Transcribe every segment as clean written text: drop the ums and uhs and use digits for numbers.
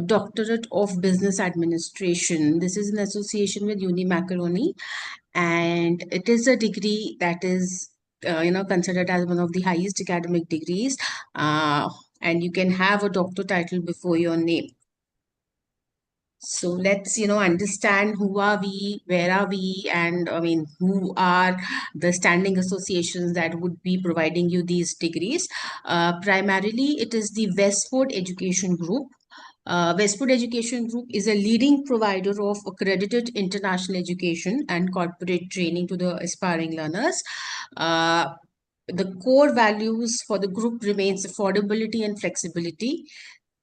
Doctorate of Business Administration. This is an association with UniMacaroni, and it is a degree that is considered as one of the highest academic degrees, and you can have a doctor title before your name. So let's, understand who are we, where are we, and who are the standing associations that would be providing you these degrees. Primarily, it is the Westford Education Group. Westford Education Group is a leading provider of accredited international education and corporate training to the aspiring learners. The core values for the group remains affordability and flexibility.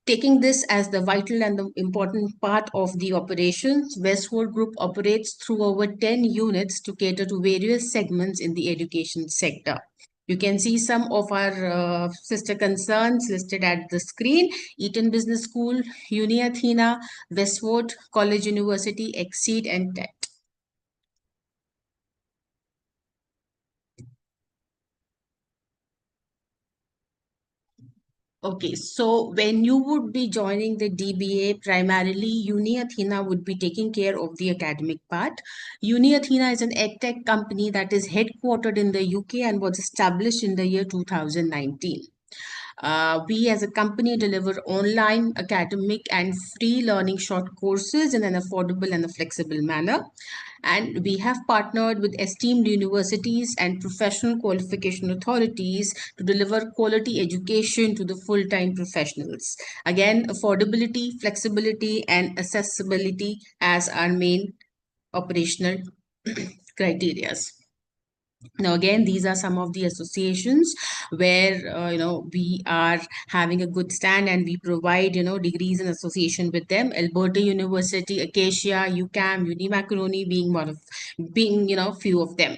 Taking this as the vital and the important part of the operations, Westwood Group operates through over 10 units to cater to various segments in the education sector. You can see some of our sister concerns listed at the screen: Eton Business School, UniAthena, Westwood College University, Exceed, and TET. Okay, so when you would be joining the DBA, primarily UniAthena would be taking care of the academic part. UniAthena is an edtech company that is headquartered in the UK and was established in the year 2019. We as a company deliver online, academic, and free learning short courses in an affordable and a flexible manner. And we have partnered with esteemed universities and professional qualification authorities to deliver quality education to the full-time professionals. Again, affordability, flexibility, and accessibility as our main operational criteria. Now, again, these are some of the associations where, we are having a good stand, and we provide, degrees in association with them. Alberta University, Acacia, UCAM, UniMacaroni being, few of them.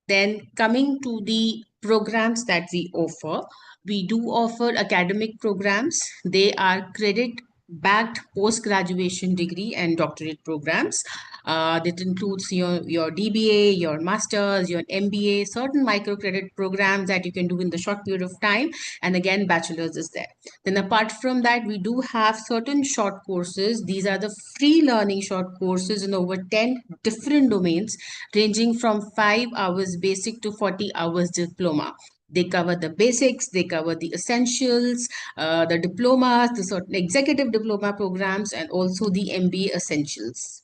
Then coming to the programs that we do offer academic programs. They are credit backed post-graduation degree and doctorate programs. That includes your DBA, your master's, your MBA, certain microcredit programs that you can do in the short period of time. And again, bachelor's is there. Then apart from that, we do have certain short courses. These are the free learning short courses in over 10 different domains, ranging from 5 hours basic to 40 hours diploma. They cover the basics, they cover the essentials, the diplomas, the certain executive diploma programs, and also the MBA essentials.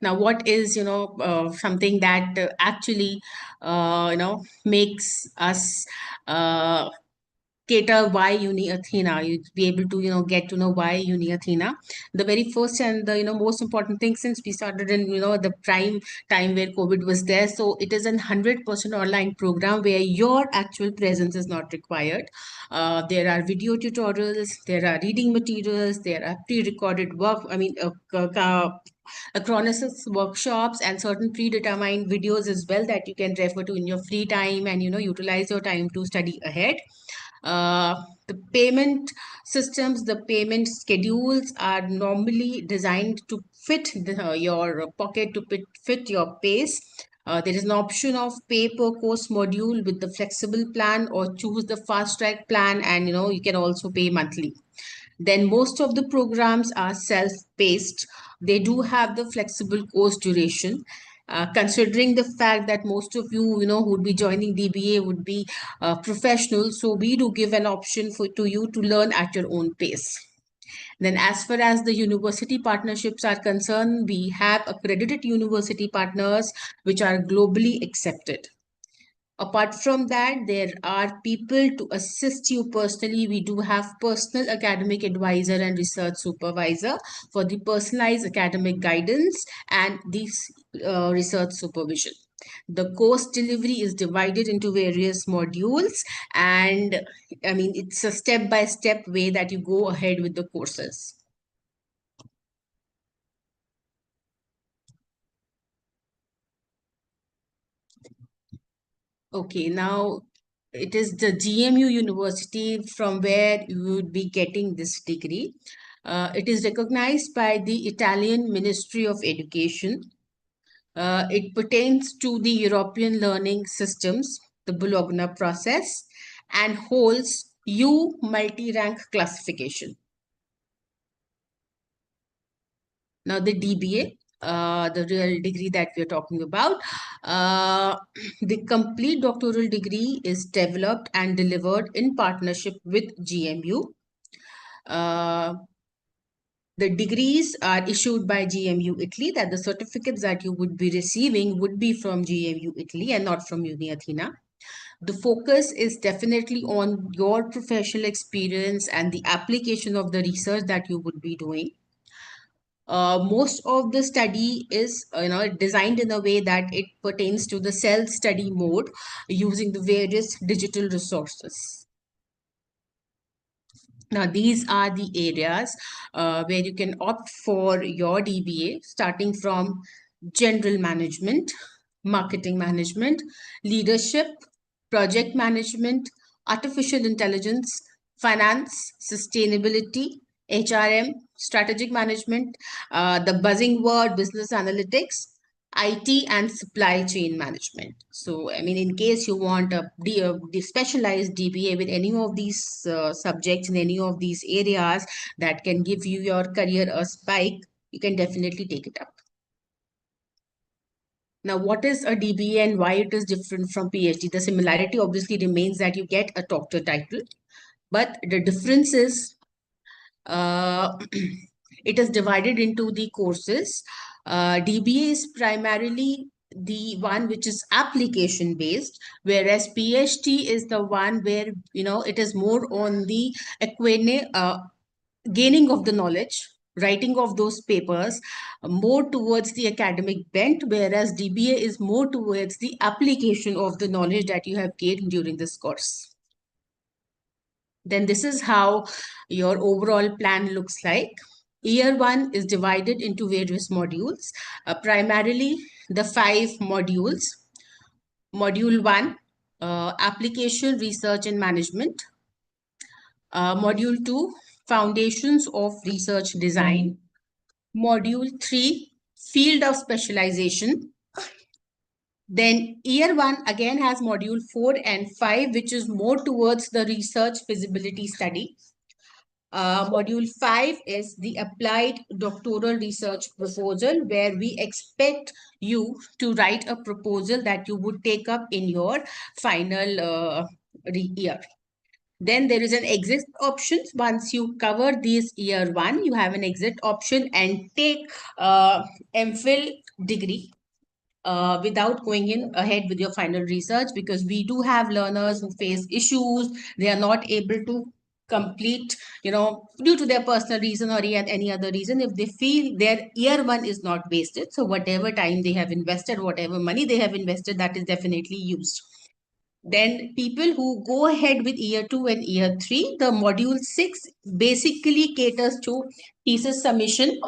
Now, what is, something that actually, makes us cater why UniAthena? You'd be able to, get to know why UniAthena. The very first and the, most important thing, since we started in, the prime time where COVID was there. So it is a 100% online program where your actual presence is not required. There are video tutorials, there are reading materials, there are pre-recorded acronesis workshops and certain predetermined videos as well that you can refer to in your free time and utilize your time to study ahead. The payment systems, the payment schedules are normally designed to fit your pocket, to fit your pace. There is an option of pay per course module with the flexible plan, or choose the fast track plan, and you can also pay monthly. Then most of the programs are self-paced. They do have the flexible course duration. Considering the fact that most of you, who would be joining DBA would be professionals, so we do give an option to you to learn at your own pace. Then as far as the university partnerships are concerned, we have accredited university partners which are globally accepted. Apart from that, there are people to assist you personally. We do have personal academic advisor and research supervisor for the personalized academic guidance and this research supervision. The course delivery is divided into various modules, and it's a step-by-step way that you go ahead with the courses. Okay, now it is the GMU University from where you would be getting this degree. It is recognized by the Italian Ministry of Education. It pertains to the European learning systems, the Bologna process, and holds U multi-rank classification. Now, the DBA, the real degree that we are talking about, uh, the complete doctoral degree is developed and delivered in partnership with GMU. Uh, the degrees are issued by GMU Italy, that the certificates that you would be receiving would be from GMU Italy and not from UniAthena. The focus is definitely on your professional experience and the application of the research that you would be doing. Most of the study is designed in a way that it pertains to the self-study mode using the various digital resources. Now, these are the areas where you can opt for your DBA, starting from general management, marketing management, leadership, project management, artificial intelligence, finance, sustainability, HRM, strategic management, the buzzing word, business analytics, IT, and supply chain management. So, I mean, in case you want a specialized DBA with any of these subjects in any of these areas that can give you your career a spike, you can definitely take it up. Now, what is a DBA and why it is different from PhD? The similarity obviously remains that you get a doctor title, but the difference is uh, it is divided into the courses. DBA is primarily the one which is application based, whereas PhD is the one where it is more on the gaining of the knowledge, writing of those papers, more towards the academic bent, whereas DBA is more towards the application of the knowledge that you have gained during this course. Then this is how your overall plan looks like. Year one is divided into various modules, primarily the 5 modules. Module one, application, research, and management. Module two, foundations of research design. Module three, field of specialization. Then year one again has module 4 and 5, which is more towards the research feasibility study. Module 5 is the applied doctoral research proposal, where we expect you to write a proposal that you would take up in your final year. Then there is an exit option. Once you cover this year one, you have an exit option and take MPhil degree without going in ahead with your final research, because we do have learners who face issues. They are not able to complete, due to their personal reason or any other reason. If they feel their year one is not wasted, so whatever time they have invested, whatever money they have invested, that is definitely used. Then people who go ahead with year two and year three, the module 6 basically caters to thesis submission,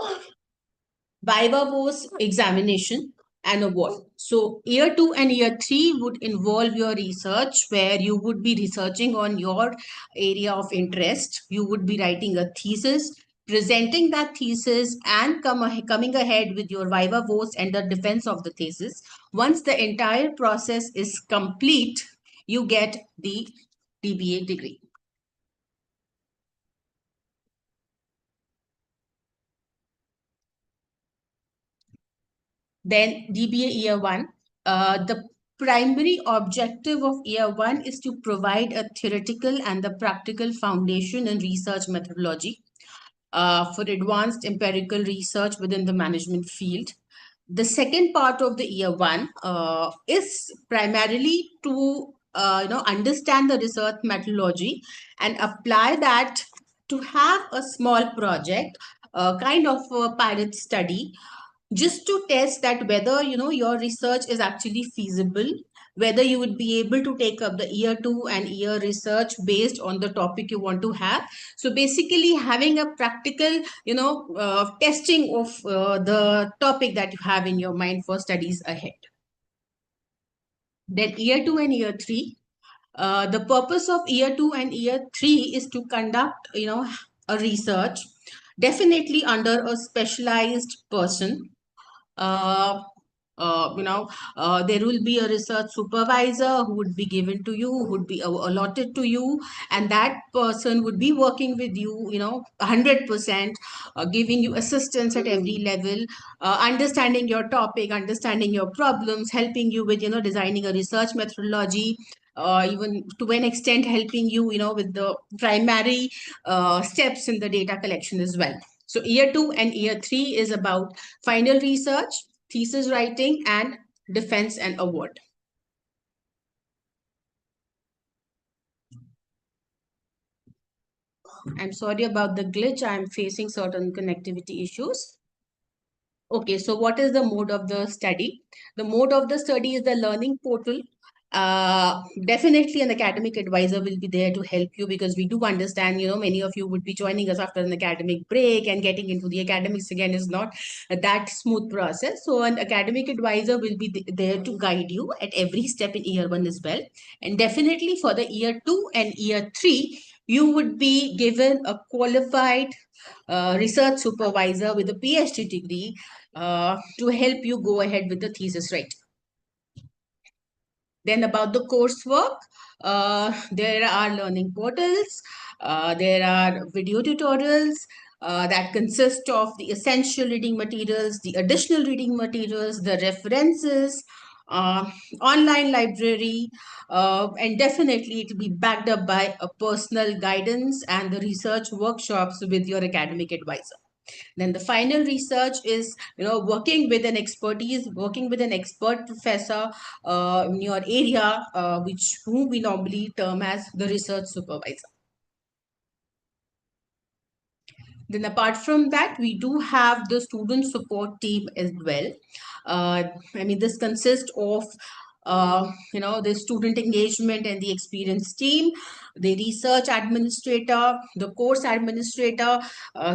viva post examination, and award. So year two and year three would involve your research, where you would be researching on your area of interest. You would be writing a thesis, presenting that thesis, and coming ahead with your viva voce and the defense of the thesis. Once the entire process is complete, you get the DBA degree. Then DBA year one, the primary objective of year one is to provide a theoretical and the practical foundation in research methodology for advanced empirical research within the management field. The second part of the year one is primarily to understand the research methodology and apply that to have a small project, kind of a pilot study, just to test that whether your research is actually feasible, whether you would be able to take up the year two and year research based on the topic you want to have. So basically having a practical testing of the topic that you have in your mind for studies ahead. Then year two and year three, the purpose of year two and year three is to conduct a research, definitely under a specialized person, uh, There will be a research supervisor who would be given to you, who would be allotted to you, and that person would be working with you, 100%, giving you assistance at every level, understanding your topic, understanding your problems, helping you with, designing a research methodology, even to an extent helping you, with the primary steps in the data collection as well. So year 2 and year 3 is about final research, thesis writing, and defense and award. I'm sorry about the glitch. I'm facing certain connectivity issues. Okay, so what is the mode of the study? The mode of the study is the learning portal. Definitely an academic advisor will be there to help you, because we do understand, many of you would be joining us after an academic break, and getting into the academics again is not that smooth process. So an academic advisor will be there to guide you at every step in year 1 as well. And definitely for the year 2 and year 3, you would be given a qualified research supervisor with a PhD degree to help you go ahead with the thesis writing. Then about the coursework, there are learning portals, there are video tutorials that consist of the essential reading materials, the additional reading materials, the references, online library, and definitely it will be backed up by a personal guidance and the research workshops with your academic advisor. Then the final research is, working with an expertise, working with an expert professor in your area, which whom we normally term as the research supervisor. Then apart from that, we do have the student support team as well. This consists of the student engagement and the experience team, the research administrator, the course administrator.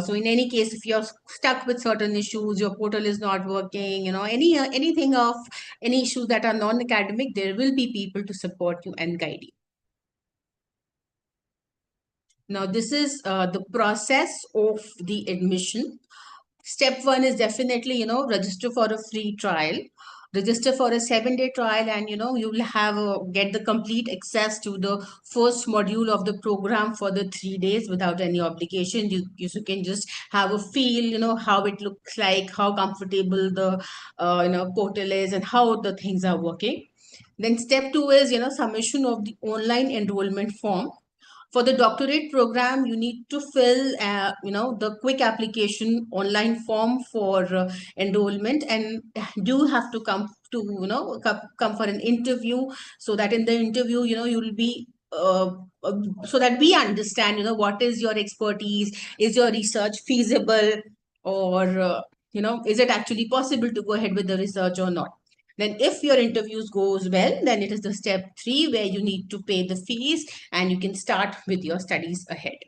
So in any case, if you're stuck with certain issues, your portal is not working, anything of any issues that are non-academic, there will be people to support you and guide you. Now, this is the process of the admission. Step 1 is definitely, register for a free trial. Register for a 7-day trial, and you will have get the complete access to the first module of the program for the 3 days without any obligation. You can just have a feel, how it looks like, how comfortable the portal is, and how the things are working. Then step 2 is, submission of the online enrollment form. For the doctorate program, you need to fill the quick application online form for enrollment, and you have to come to come for an interview, so that in the interview you will be so that we understand what is your expertise, is your research feasible, or is it actually possible to go ahead with the research or not. Then if your interviews goes well, then it is the step 3 where you need to pay the fees and you can start with your studies ahead.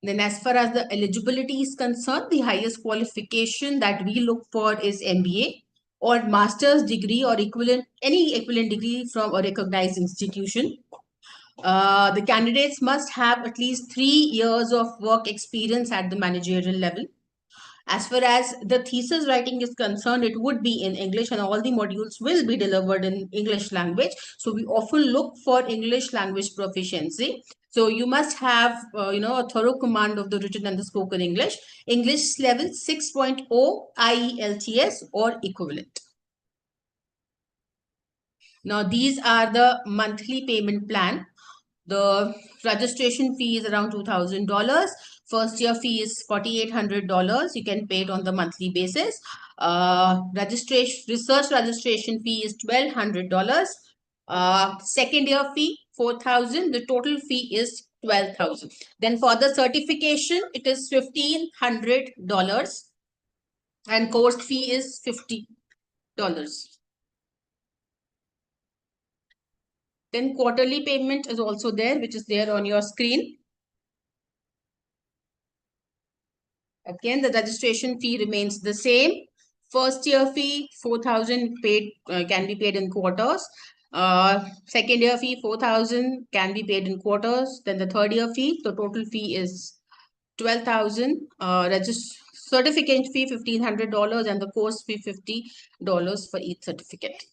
Then as far as the eligibility is concerned, the highest qualification that we look for is MBA or master's degree or any equivalent degree from a recognized institution. The candidates must have at least 3 years of work experience at the managerial level. As far as the thesis writing is concerned, it would be in English, and all the modules will be delivered in English language. So we often look for English language proficiency. So you must have, a thorough command of the written and the spoken English. English level 6.0 IELTS or equivalent. Now, these are the monthly payment plan. The registration fee is around $2,000. First year fee is $4,800. You can pay it on the monthly basis. Research registration fee is $1,200. Second year fee $4,000. The total fee is $12,000. Then for the certification, it is $1,500, and course fee is $50. Then quarterly payment is also there, which is there on your screen. Again, the registration fee remains the same. First year fee, 4,000 paid can be paid in quarters. Second year fee, 4,000 can be paid in quarters. Then the third year fee, the total fee is 12,000. certificate fee $1,500 and the course fee $50 for each certificate.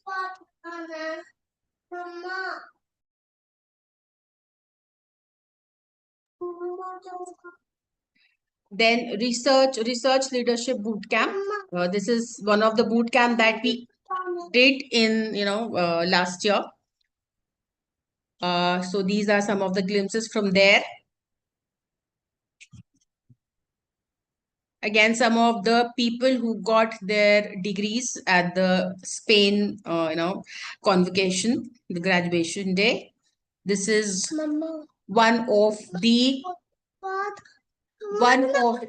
Then research leadership boot camp. This is one of the boot camp that we did in last year. So these are some of the glimpses from there. Again, some of the people who got their degrees at the Spain, convocation, the graduation day. This is one of the one of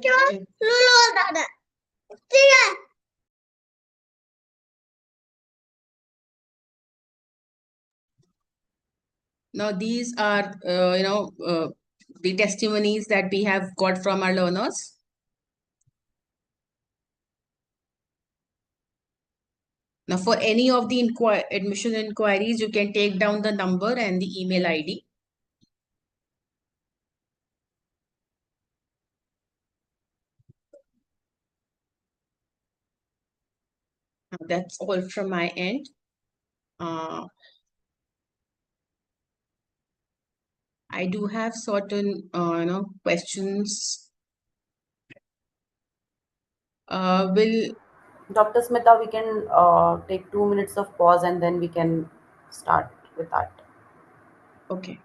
now these are the testimonies that we have got from our learners. Now, for any of the admission inquiries, you can take down the number and the email ID. That's all from my end. I do have certain, questions. Will Dr. Smita, we can take 2 minutes of pause and then we can start with that. okay.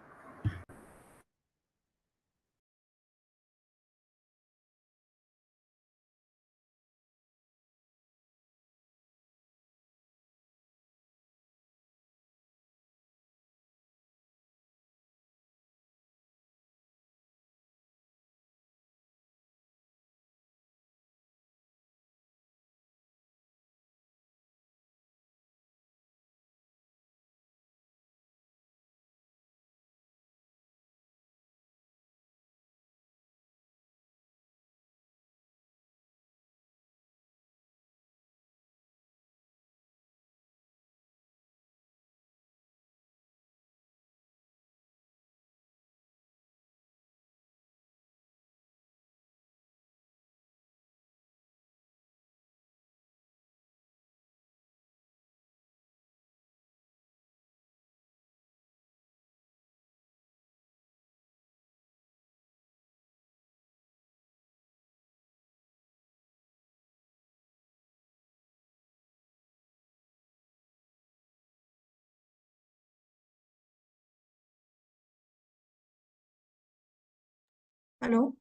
Hello.